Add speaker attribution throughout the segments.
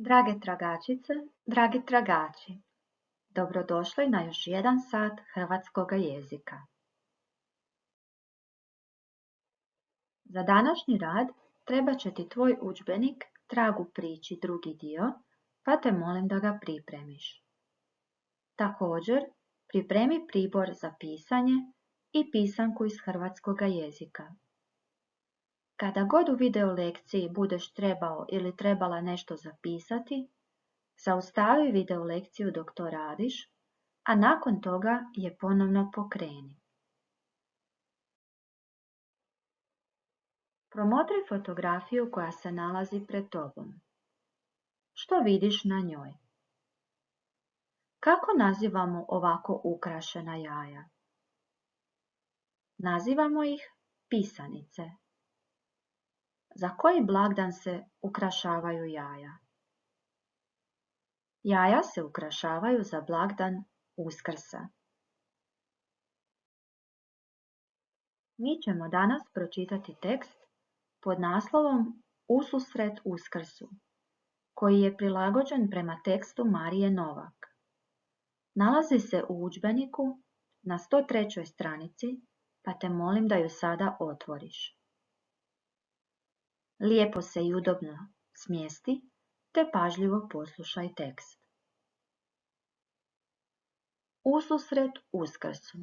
Speaker 1: Drage tragačice, dragi tragači, dobrodošli na još jedan sat hrvatskoga jezika. Za današnji rad treba će ti tvoj udžbenik Trag u priči drugi dio, pa te molim da ga pripremiš. Također, pripremi pribor za pisanje i pisanku iz hrvatskoga jezika. Kada god u video lekciji budeš trebao ili trebala nešto zapisati, zaustavi video lekciju dok to radiš, a nakon toga je ponovno pokreni. Promotri fotografiju koja se nalazi pred tobom. Što vidiš na njoj? Kako nazivamo ovako ukrašena jaja? Nazivamo ih pisanice. Za koji blagdan se ukrašavaju jaja? Jaja se ukrašavaju za blagdan Uskrsa. Mi ćemo danas pročitati tekst pod naslovom Ususret Uskrsu, koji je prilagođen prema tekstu Marije Novak. Nalazi se u udžbeniku na 103. stranici, pa te molim da ju sada otvoriš. Lijepo se i udobno smjesti, te pažljivo poslušaj tekst. Ususret Uskrsu.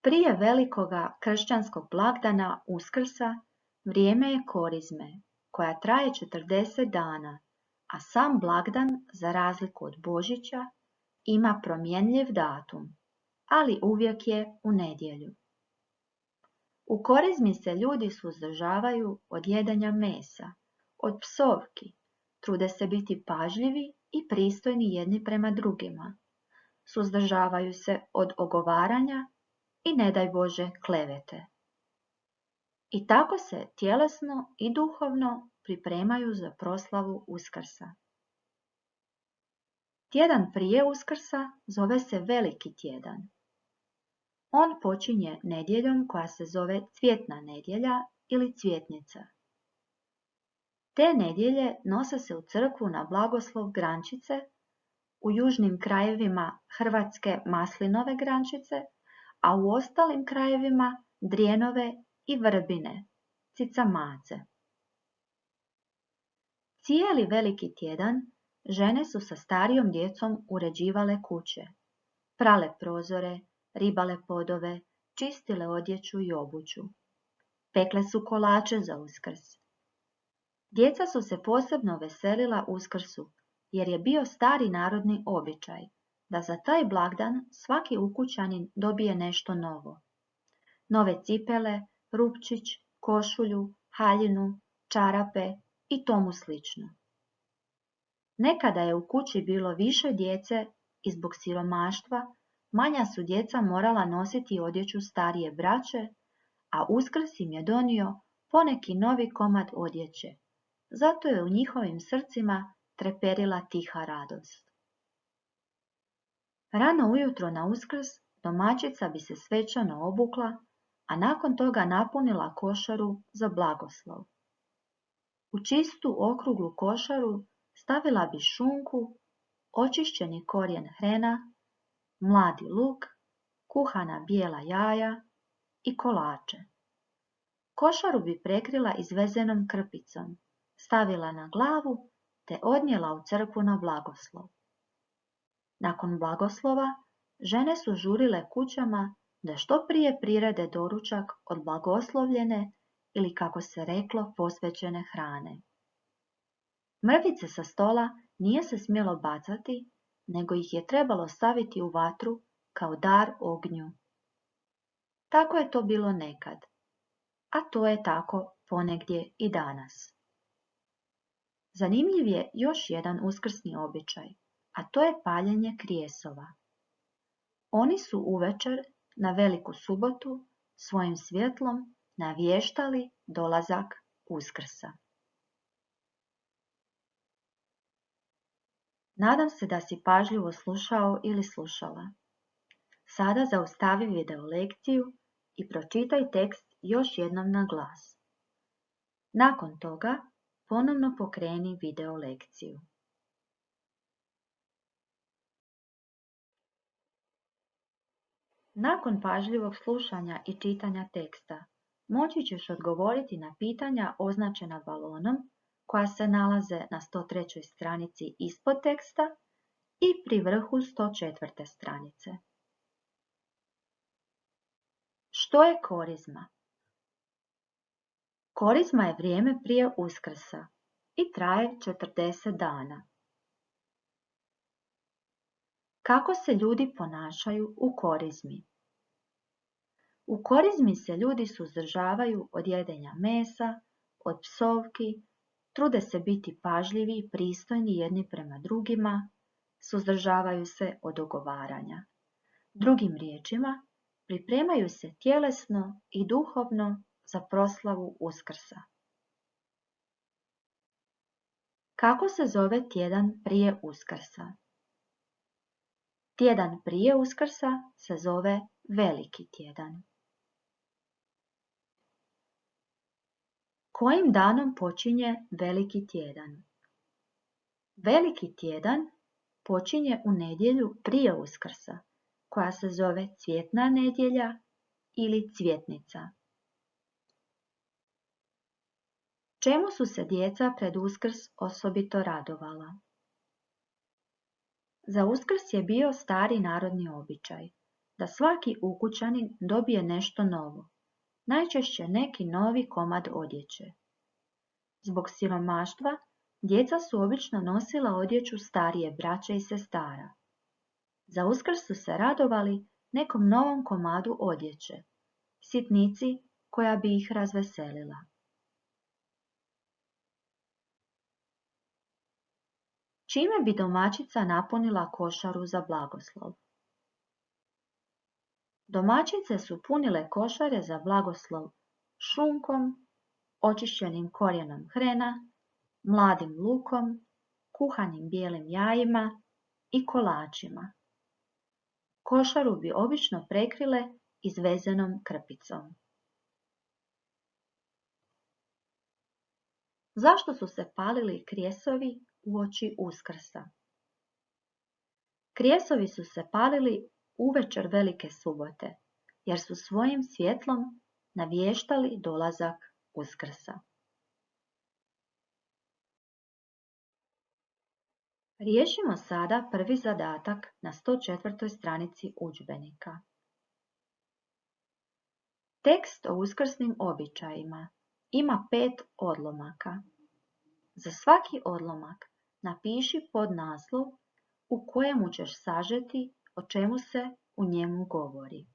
Speaker 1: Prije velikoga kršćanskog blagdana Uskrsa vrijeme je korizme, koja traje 40 dana, a sam blagdan, za razliku od Božića, ima promjenjiv datum, ali uvijek je u nedjelju. U korizmi se ljudi suzdržavaju od jedenja mesa, od psovki, trude se biti pažljivi i pristojni jedni prema drugima, suzdržavaju se od ogovaranja i ne daj Bože klevete. I tako se tjelesno i duhovno pripremaju za proslavu Uskrsa. Tjedan prije Uskrsa zove se Veliki tjedan. On počinje nedjeljom koja se zove Cvjetna nedjelja ili Cvjetnica. Te nedjelje nose se u crkvu na blagoslov grančice, u južnim krajevima Hrvatske maslinove grančice, a u ostalim krajevima drijenove i vrbine, cicamace. Cijeli Veliki tjedan žene su sa starijom djecom uređivale kuće, prale prozore, ribale podove, čistile odjeću i obuću. Pekle su kolače za Uskrs. Djeca su se posebno veselila Uskrsu, jer je bio stari narodni običaj da za taj blagdan svaki ukućanin dobije nešto novo. Nove cipele, rupčić, košulju, haljinu, čarape i tomu slično. Nekada je u kući bilo više djece i zbog siromaštva manja su djeca morala nositi odjeću starije braće, a Uskrs im je donio poneki novi komad odjeće. Zato je u njihovim srcima treperila tiha radost. Rano ujutro na Uskrs domaćica bi se svečano obukla, a nakon toga napunila košaru za blagoslov. U čistu okruglu košaru stavila bi šunku, očišćeni korijen hrena, mladi luk, kuhana bijela jaja i kolače. Košaru bi prekrila izvezenom krpicom, stavila na glavu te odnijela u crkvu na blagoslov. Nakon blagoslova, žene su žurile kućama da što prije prirede doručak od blagoslovljene ili, kako se reklo, posvećene hrane. Mrvice sa stola nije se smjelo bacati, nego ih je trebalo staviti u vatru kao dar ognju. Tako je to bilo nekad, a to je tako ponegdje i danas. Zanimljiv je još jedan uskrsni običaj, a to je paljenje krijesova. Oni su uvečer na Veliku subotu svojim svjetlom navještali dolazak Uskrsa. Nadam se da si pažljivo slušao ili slušala. Sada zaustavi video lekciju i pročitaj tekst još jednom na glas. Nakon toga ponovno pokreni video lekciju. Nakon pažljivog slušanja i čitanja teksta, moći ćeš odgovoriti na pitanja označena balonom koja se nalaze na 103. stranici ispod teksta i pri vrhu 104. stranice. Što je korizma? Korizma je vrijeme prije Uskrsa i traje 40 dana. Kako se ljudi ponašaju u korizmi? U korizmi se ljudi suzdržavaju od jedenja mesa, od psovki, trude se biti pažljivi i pristojni jedni prema drugima, suzdržavaju se od ogovaranja. Drugim riječima, pripremaju se tjelesno i duhovno za proslavu Uskrsa. Kako se zove tjedan prije Uskrsa? Tjedan prije Uskrsa se zove Veliki tjedan. Kojim danom počinje Veliki tjedan? Veliki tjedan počinje u nedjelju prije Uskrsa, koja se zove Cvjetna nedjelja ili Cvjetnica. Čemu su se djeca pred Uskrs osobito radovala? Za Uskrs je bio stari narodni običaj da svaki ukućanin dobije nešto novo, najčešće neki novi komad odjeće. Zbog siromaštva, djeca su obično nosila odjeću starije braće i sestara. Za Uskrs su se radovali nekom novom komadu odjeće, sitnici koja bi ih razveselila. Čime bi domaćica napunila košaru za blagoslov? Domaćice su punile košare za blagoslov šunkom, očišćenim korijenom hrena, mladim lukom, kuhanim bijelim jajima i kolačima. Košaru bi obično prekrile izvezenom krpicom. Zašto su se palili krijesovi uoči Uskrsa? Krijesovi su se palili uvečer Velike subote, jer su svojim svjetlom navještali dolazak Uskrsa. Riješimo sada prvi zadatak na 104. stranici udžbenika. Tekst o uskrsnim običajima ima 5 odlomaka. Za svaki odlomak napiši podnaslov u kojemu ćeš sažeti o čemu se u njemu govori.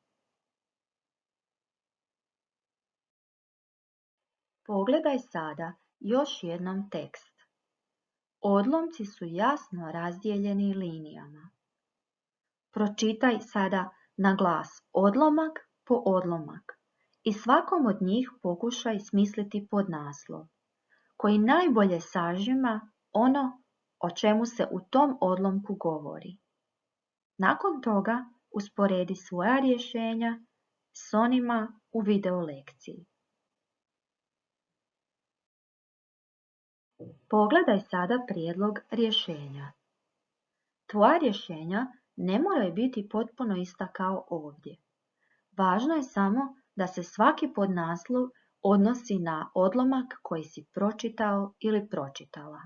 Speaker 1: Pogledaj sada još jednom tekst. Odlomci su jasno razdijeljeni linijama. Pročitaj sada na glas odlomak po odlomak i svakom od njih pokušaj smisliti podnaslov, koji najbolje sažima ono o čemu se u tom odlomku govori. Nakon toga usporedi svoja rješenja s onima u video lekciji. Pogledaj sada prijedlog rješenja. Tvoja rješenja ne moraju biti potpuno ista kao ovdje. Važno je samo da se svaki podnaslov odnosi na odlomak koji si pročitao ili pročitala.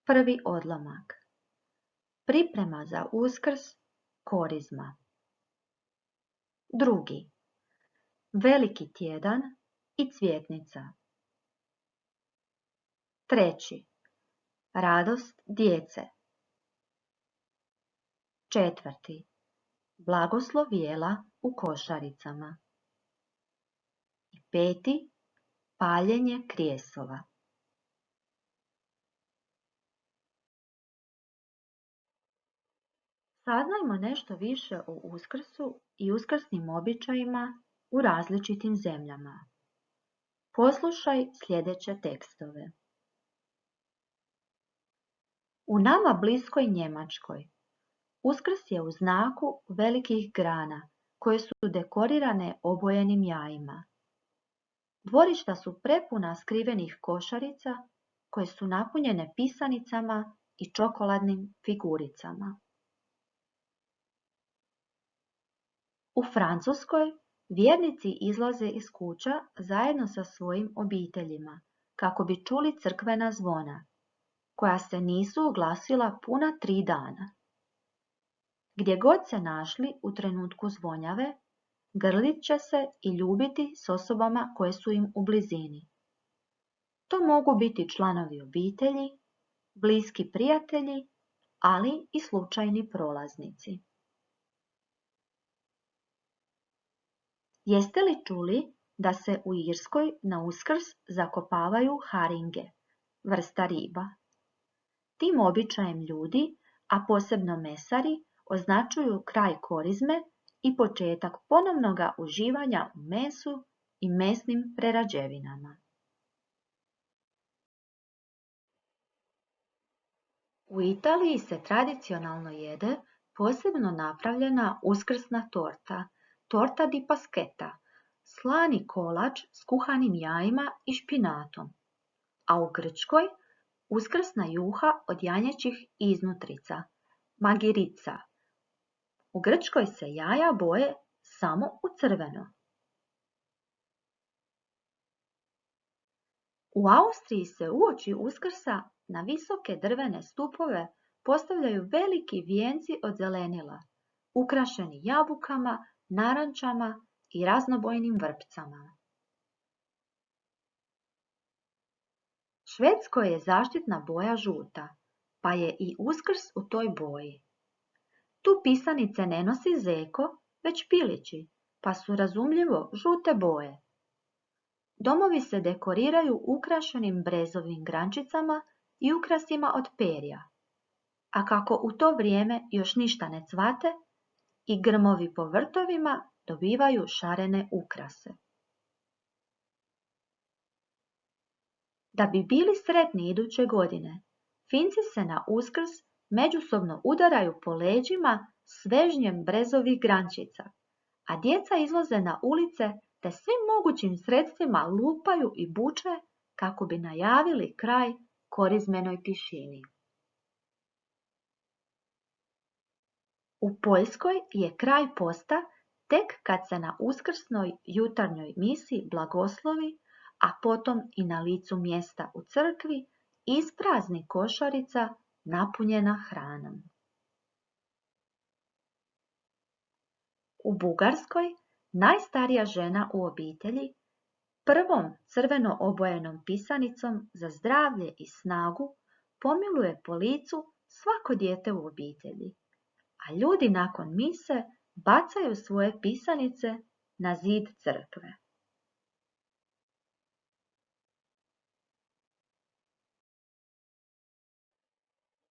Speaker 1: Prvi odlomak. Priprema za Uskrs, korizma. Drugi. Veliki tjedan i cvjetnica. Treći. Radost djece. Četvrti. Blagoslov jela u košaricama. I peti. Paljenje krijesova. Saznajmo nešto više o Uskrsu i uskrsnim običajima u različitim zemljama. Poslušaj sljedeće tekstove. U nama bliskoj Njemačkoj Uskrs je u znaku velikih grana koje su dekorirane obojenim jajima. Dvorišta su prepuna skrivenih košarica koje su napunjene pisanicama i čokoladnim figuricama. U Francuskoj vjernici izlaze iz kuća zajedno sa svojim obiteljima kako bi čuli crkvena zvona, koja se nisu oglasila puna 3 dana. Gdje god se našli u trenutku zvonjave, grlit će se i ljubiti s osobama koje su im u blizini. To mogu biti članovi obitelji, bliski prijatelji, ali i slučajni prolaznici. Jeste li čuli da se u Irskoj na Uskrs zakopavaju haringe, vrsta riba? Tim običajem ljudi, a posebno mesari, označuju kraj korizme i početak ponovnoga uživanja u mesu i mesnim prerađevinama. U Italiji se tradicionalno jede posebno napravljena uskrsna torta, torta di paschetta, slani kolač s kuhanim jajima i špinatom, a u Grčkoj uskrsna juha od janjećih iznutrica, magirica. U Grčkoj se jaja boje samo u crveno. U Austriji se uoči Uskrsa na visoke drvene stupove postavljaju veliki vijenci od zelenila, ukrašeni jabukama, narančama i raznobojnim vrpcama. Švedskoj je zaštitna boja žuta, pa je i Uskrs u toj boji. Tu pisanice ne nosi zeko, već pilići, pa su razumljivo žute boje. Domovi se dekoriraju ukrašenim brezovim grančicama i ukrasima od perja, a kako u to vrijeme još ništa ne cvate, i grmovi po vrtovima dobivaju šarene ukrase. Da bi bili sretni iduće godine, Finci se na Uskrs međusobno udaraju po leđima s vežnjem brezovih grančica, a djeca izlaze na ulice te svim mogućim sredstvima lupaju i buče kako bi najavili kraj korizmenoj tišini. U Poljskoj je kraj posta tek kad se na uskrsnoj jutarnjoj misi blagoslovi, a potom i na licu mjesta u crkvi, isprazni košarica napunjena hranom. U Bugarskoj najstarija žena u obitelji prvom crveno obojenom pisanicom za zdravlje i snagu pomiluje po licu svako dijete u obitelji, a ljudi nakon mise bacaju svoje pisanice na zid crkve.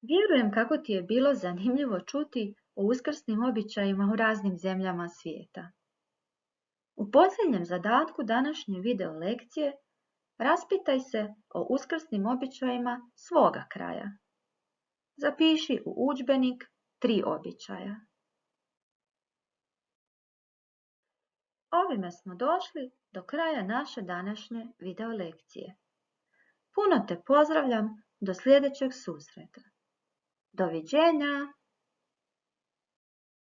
Speaker 1: Vjerujem kako ti je bilo zanimljivo čuti o uskrsnim običajima u raznim zemljama svijeta. U posljednjem zadatku današnje video lekcije raspitaj se o uskrsnim običajima svoga kraja. Zapiši u udžbenik 3 običaja. Ovime smo došli do kraja naše današnje video lekcije. Puno te pozdravljam do sljedećeg susreta. Doviđenja!